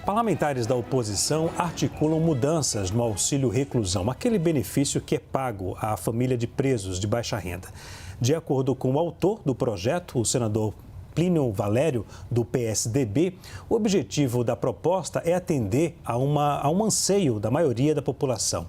Parlamentares da oposição articulam mudanças no auxílio reclusão, aquele benefício que é pago à família de presos de baixa renda. De acordo com o autor do projeto, o senador Plínio Valério, do PSDB, o objetivo da proposta é atender a um anseio da maioria da população.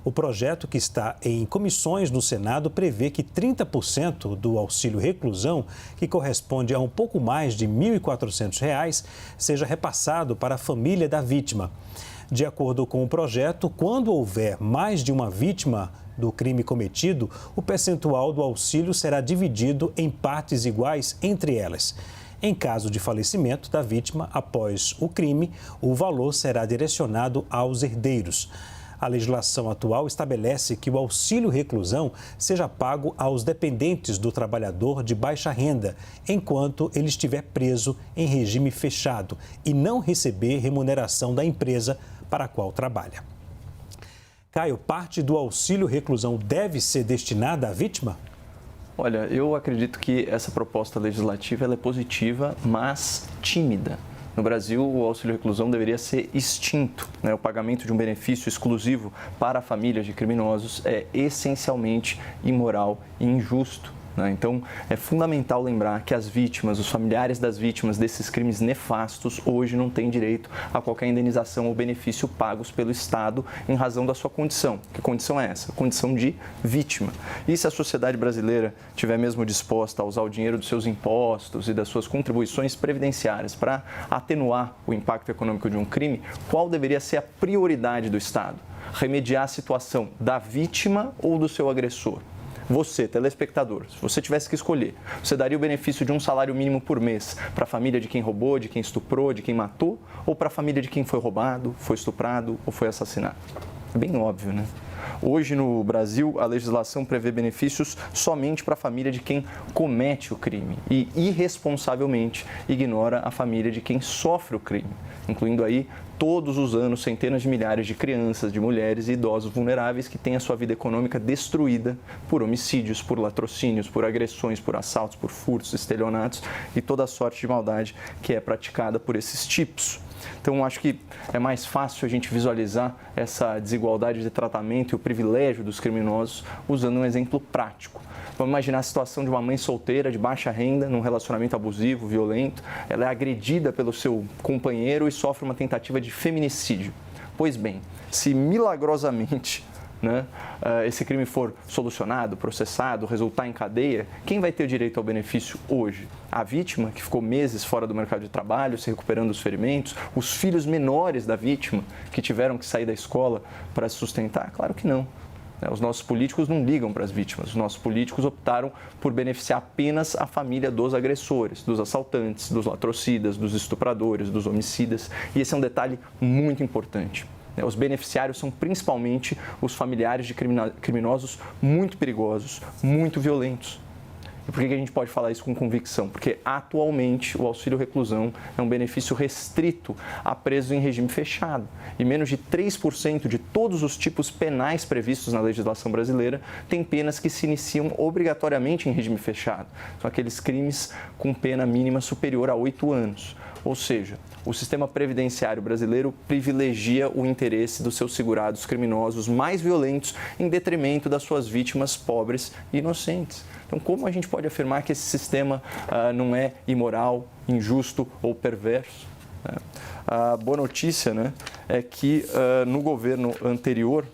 O projeto, que está em comissões no Senado, prevê que 30% do auxílio reclusão, que corresponde a um pouco mais de R$ 1.400, seja repassado para a família da vítima. De acordo com o projeto, quando houver mais de uma vítima do crime cometido, o percentual do auxílio será dividido em partes iguais entre elas. Em caso de falecimento da vítima após o crime, o valor será direcionado aos herdeiros. A legislação atual estabelece que o auxílio reclusão seja pago aos dependentes do trabalhador de baixa renda, enquanto ele estiver preso em regime fechado e não receber remuneração da empresa para a qual trabalha. Caio, parte do auxílio reclusão deve ser destinada à vítima? Olha, eu acredito que essa proposta legislativa ela é positiva, mas tímida. No Brasil, o auxílio reclusão deveria ser extinto, né? O pagamento de um benefício exclusivo para famílias de criminosos é essencialmente imoral e injusto, né? Então, é fundamental lembrar que as vítimas, os familiares das vítimas desses crimes nefastos, hoje não têm direito a qualquer indenização ou benefício pagos pelo Estado em razão da sua condição. Que condição é essa? Condição de vítima. E se a sociedade brasileira estiver mesmo disposta a usar o dinheiro dos seus impostos e das suas contribuições previdenciárias para atenuar o impacto econômico de um crime, qual deveria ser a prioridade do Estado? Remediar a situação da vítima ou do seu agressor? Você, telespectador, se você tivesse que escolher, você daria o benefício de um salário mínimo por mês para a família de quem roubou, de quem estuprou, de quem matou, ou para a família de quem foi roubado, foi estuprado ou foi assassinado? É bem óbvio, né? Hoje, no Brasil, a legislação prevê benefícios somente para a família de quem comete o crime e, irresponsavelmente, ignora a família de quem sofre o crime, incluindo aí, todos os anos, centenas de milhares de crianças, de mulheres e idosos vulneráveis que têm a sua vida econômica destruída por homicídios, por latrocínios, por agressões, por assaltos, por furtos, estelionatos e toda a sorte de maldade que é praticada por esses tipos. Então, acho que é mais fácil a gente visualizar essa desigualdade de tratamento e o privilégio dos criminosos usando um exemplo prático. Vamos imaginar a situação de uma mãe solteira de baixa renda, num relacionamento abusivo, violento. Ela é agredida pelo seu companheiro e sofre uma tentativa de feminicídio. Pois bem, se milagrosamente esse crime for solucionado, processado, resultar em cadeia, quem vai ter direito ao benefício hoje? A vítima, que ficou meses fora do mercado de trabalho, se recuperando dos ferimentos? Os filhos menores da vítima, que tiveram que sair da escola para se sustentar? Claro que não. Os nossos políticos não ligam para as vítimas. Os nossos políticos optaram por beneficiar apenas a família dos agressores, dos assaltantes, dos latrocidas, dos estupradores, dos homicidas. E esse é um detalhe muito importante. Os beneficiários são principalmente os familiares de criminosos muito perigosos, muito violentos. E por que a gente pode falar isso com convicção? Porque atualmente o auxílio reclusão é um benefício restrito a presos em regime fechado. E menos de 3% de todos os tipos penais previstos na legislação brasileira têm penas que se iniciam obrigatoriamente em regime fechado. São aqueles crimes com pena mínima superior a 8 anos. Ou seja, o sistema previdenciário brasileiro privilegia o interesse dos seus segurados criminosos mais violentos em detrimento das suas vítimas pobres e inocentes. Então, como a gente pode afirmar que esse sistema não é imoral, injusto ou perverso? A boa notícia, é que no governo anterior,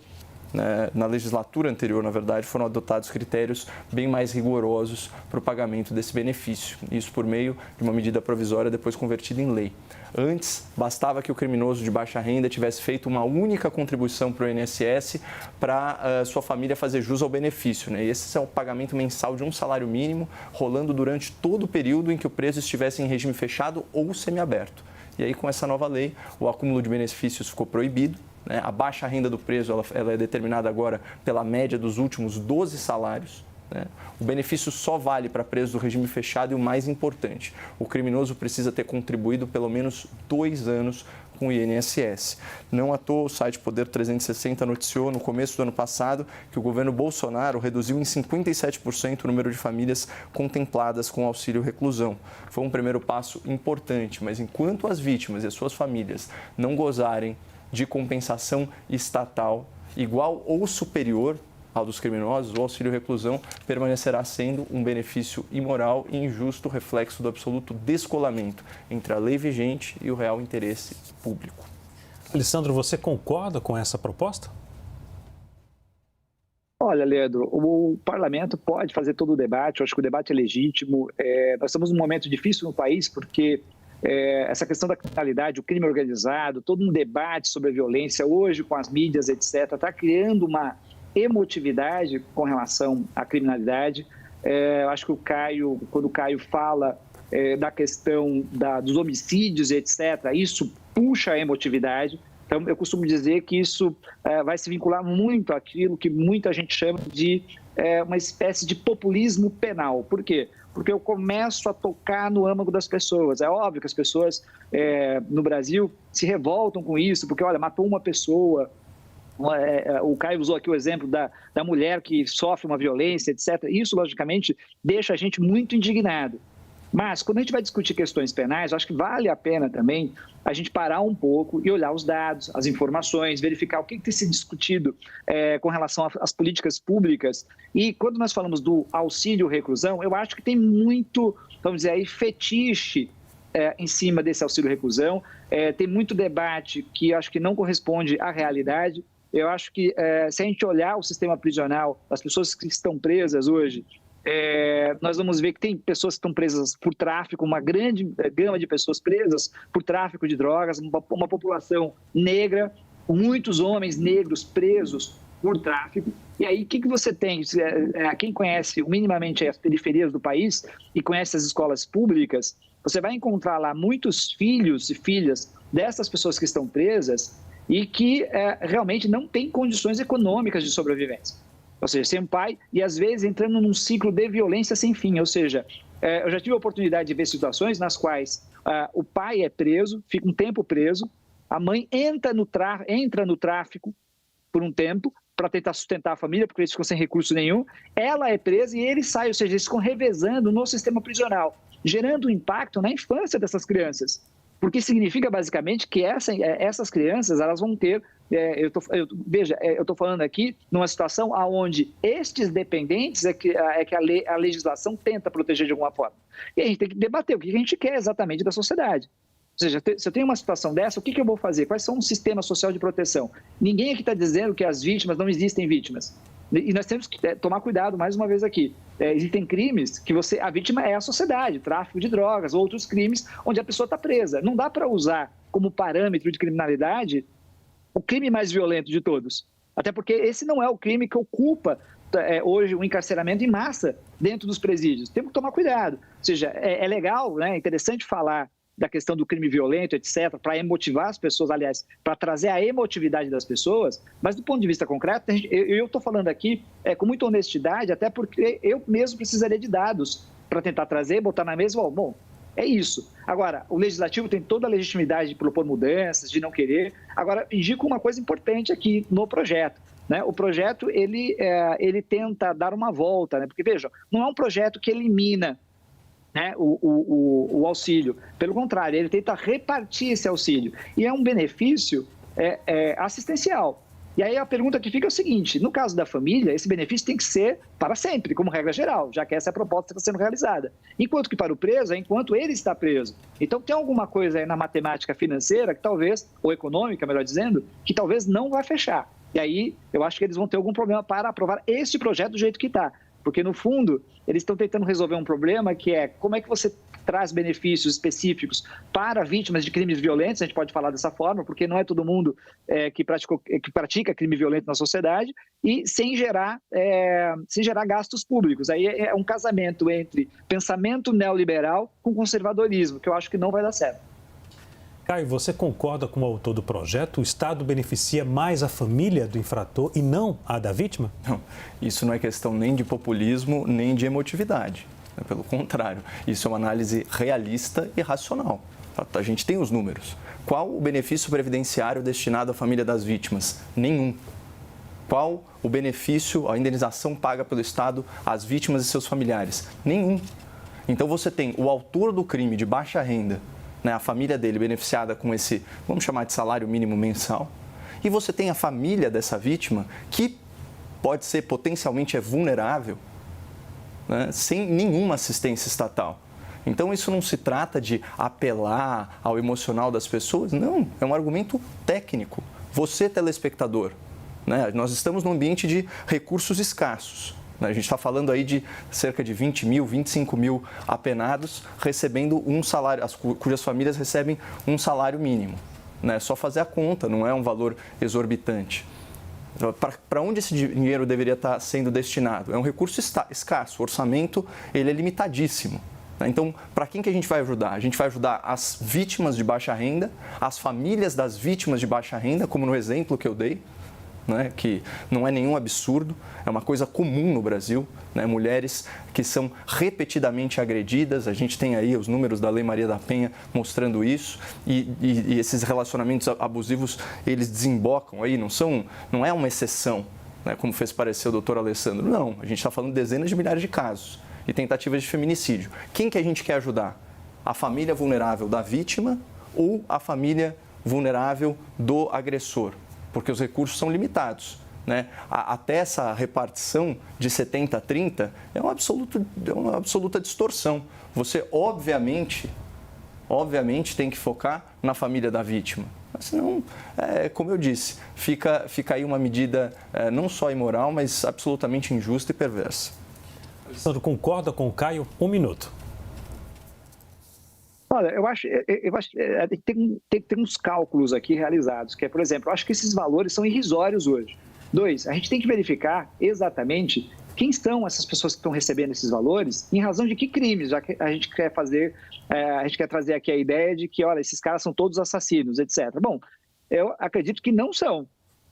na legislatura anterior, na verdade, foram adotados critérios bem mais rigorosos para o pagamento desse benefício. Isso por meio de uma medida provisória depois convertida em lei. Antes, bastava que o criminoso de baixa renda tivesse feito uma única contribuição para o INSS para sua família fazer jus ao benefício. E esse é o pagamento mensal de um salário mínimo, rolando durante todo o período em que o preso estivesse em regime fechado ou semiaberto. E aí, com essa nova lei, o acúmulo de benefícios ficou proibido. A baixa renda do preso ela é determinada agora pela média dos últimos 12 salários. O benefício só vale para presos do regime fechado e o mais importante, o criminoso precisa ter contribuído pelo menos 2 anos com o INSS. Não à toa, o site Poder 360 noticiou no começo do ano passado que o governo Bolsonaro reduziu em 57% o número de famílias contempladas com auxílio reclusão. Foi um primeiro passo importante, mas enquanto as vítimas e as suas famílias não gozarem de compensação estatal igual ou superior ao dos criminosos, o auxílio reclusão permanecerá sendo um benefício imoral e injusto, reflexo do absoluto descolamento entre a lei vigente e o real interesse público. Alessandro, você concorda com essa proposta? Olha, Leandro, o parlamento pode fazer todo o debate, eu acho que o debate é legítimo. Nós estamos num momento difícil no país porque essa questão da criminalidade, o crime organizado, todo um debate sobre a violência hoje com as mídias, etc., está criando uma emotividade com relação à criminalidade. Eu acho que quando o Caio fala da questão dos homicídios, etc., isso puxa a emotividade. Então, eu costumo dizer que isso vai se vincular muito àquilo que muita gente chama de uma espécie de populismo penal. Por quê? Porque eu começo a tocar no âmago das pessoas. É óbvio que as pessoas no Brasil se revoltam com isso, porque, olha, matou uma pessoa. O Caio usou aqui o exemplo da mulher que sofre uma violência, etc. Isso, logicamente, deixa a gente muito indignado. Mas, quando a gente vai discutir questões penais, eu acho que vale a pena também a gente parar um pouco e olhar os dados, as informações, verificar o que tem sido discutido com relação às políticas públicas. E quando nós falamos do auxílio reclusão, eu acho que tem muito, vamos dizer aí, fetiche em cima desse auxílio reclusão. Tem muito debate que eu acho que não corresponde à realidade. Eu acho que se a gente olhar o sistema prisional, as pessoas que estão presas hoje, nós vamos ver que tem pessoas que estão presas por tráfico, uma grande gama de pessoas presas por tráfico de drogas, uma população negra, muitos homens negros presos por tráfico. E aí, o que você tem? Quem conhece minimamente as periferias do país e conhece as escolas públicas, você vai encontrar lá muitos filhos e filhas dessas pessoas que estão presas e que realmente não têm condições econômicas de sobrevivência. Ou seja, sem um pai e, às vezes, entrando num ciclo de violência sem fim. Ou seja, eu já tive a oportunidade de ver situações nas quais o pai é preso, fica um tempo preso, a mãe entra no tráfico por um tempo para tentar sustentar a família, porque eles ficam sem recurso nenhum, ela é presa e ele sai, ou seja, eles ficam revezando no sistema prisional, gerando um impacto na infância dessas crianças. Porque significa, basicamente, que essas crianças elas vão ter... eu estou falando aqui numa situação onde estes dependentes é que a legislação tenta proteger de alguma forma. E a gente tem que debater o que a gente quer exatamente da sociedade. Ou seja, se eu tenho uma situação dessa, o que eu vou fazer? Quais são os sistemas social de proteção? Ninguém aqui está dizendo que as vítimas não existem vítimas. E nós temos que tomar cuidado, mais uma vez aqui. Existem crimes que a vítima é a sociedade, tráfico de drogas, outros crimes onde a pessoa está presa. Não dá para usar como parâmetro de criminalidade o crime mais violento de todos. Até porque esse não é o crime que ocupa hoje o encarceramento em massa dentro dos presídios. Temos que tomar cuidado. Ou seja, é legal, né, é interessante falar da questão do crime violento, etc., para emotivar as pessoas, aliás, para trazer a emotividade das pessoas, mas do ponto de vista concreto, eu estou falando aqui com muita honestidade, até porque eu mesmo precisaria de dados para tentar trazer, botar na mesa, bom, é isso. Agora, o Legislativo tem toda a legitimidade de propor mudanças, de não querer. Agora, indico uma coisa importante aqui no projeto. Né? O projeto, ele tenta dar uma volta, né? Porque, vejam, não é um projeto que elimina, né, o auxílio. Pelo contrário, ele tenta repartir esse auxílio. E é um benefício assistencial. E aí a pergunta que fica é o seguinte: no caso da família, esse benefício tem que ser para sempre, como regra geral, já que essa é a proposta que está sendo realizada. Enquanto que para o preso, é enquanto ele está preso. Então tem alguma coisa aí na matemática financeira, que talvez, ou econômica, melhor dizendo, que talvez não vai fechar. E aí eu acho que eles vão ter algum problema para aprovar este projeto do jeito que está. Porque, no fundo, eles estão tentando resolver um problema que é como é que você traz benefícios específicos para vítimas de crimes violentos, a gente pode falar dessa forma, porque não é todo mundo que pratica crime violento na sociedade, e sem gerar gastos públicos. Aí é um casamento entre pensamento neoliberal com conservadorismo, que eu acho que não vai dar certo. Caio, você concorda com o autor do projeto? O Estado beneficia mais a família do infrator e não a da vítima? Não, isso não é questão nem de populismo, nem de emotividade. Pelo contrário, isso é uma análise realista e racional. A gente tem os números. Qual o benefício previdenciário destinado à família das vítimas? Nenhum. Qual o benefício, a indenização paga pelo Estado às vítimas e seus familiares? Nenhum. Então você tem o autor do crime de baixa renda, né, a família dele beneficiada com esse, vamos chamar de salário mínimo mensal, e você tem a família dessa vítima que pode ser potencialmente vulnerável, né, sem nenhuma assistência estatal. Então, isso não se trata de apelar ao emocional das pessoas, não, é um argumento técnico. Você, telespectador, né, nós estamos num ambiente de recursos escassos. Né, a gente está falando aí de cerca de 20 mil, 25 mil apenados recebendo um salário, cujas famílias recebem um salário mínimo. Né, é só fazer a conta, não é um valor exorbitante. Para onde esse dinheiro deveria estar sendo destinado? É um recurso escasso, o orçamento ele é limitadíssimo. Então, para quem que a gente vai ajudar? A gente vai ajudar as vítimas de baixa renda, as famílias das vítimas de baixa renda, como no exemplo que eu dei, né, que não é nenhum absurdo, é uma coisa comum no Brasil, né, mulheres que são repetidamente agredidas, a gente tem aí os números da Lei Maria da Penha mostrando isso, e esses relacionamentos abusivos, eles desembocam aí, não é uma exceção, né, como fez parecer o doutor Alessandro, não, a gente está falando de dezenas de milhares de casos e tentativas de feminicídio. Quem que a gente quer ajudar? A família vulnerável da vítima ou a família vulnerável do agressor? Porque os recursos são limitados. Né? Até essa repartição de 70 a 30 é uma absoluta distorção. Você, obviamente, tem que focar na família da vítima. Mas senão, como eu disse, fica aí uma medida não só imoral, mas absolutamente injusta e perversa. Alessandro, concorda com o Caio? 1 minuto. Olha, eu acho que tem que ter uns cálculos aqui realizados, que é, por exemplo, eu acho que esses valores são irrisórios hoje. 2, a gente tem que verificar exatamente quem são essas pessoas que estão recebendo esses valores, em razão de que crimes, já que a gente quer trazer aqui a ideia de que, olha, esses caras são todos assassinos, etc. Bom, eu acredito que não são.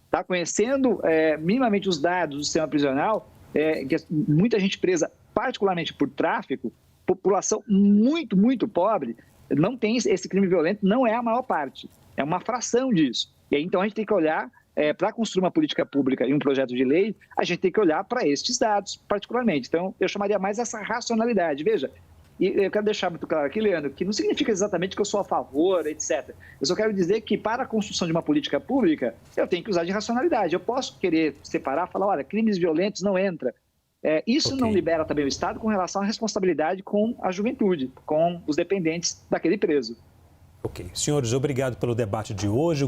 Tá? Conhecendo minimamente os dados do sistema prisional, que muita gente presa, particularmente por tráfico, população muito, muito pobre, não tem esse crime violento, não é a maior parte, é uma fração disso. E aí, então, a gente tem que olhar, para construir uma política pública e um projeto de lei, a gente tem que olhar para estes dados, particularmente. Então, eu chamaria mais essa racionalidade. Veja, e eu quero deixar muito claro aqui, Leandro, que não significa exatamente que eu sou a favor, etc. Eu só quero dizer que, para a construção de uma política pública, eu tenho que usar de racionalidade. Eu posso querer separar, falar, olha, crimes violentos não entra. Isso não libera também o Estado com relação à responsabilidade com a juventude, com os dependentes daquele preso. Ok. Senhores, obrigado pelo debate de hoje.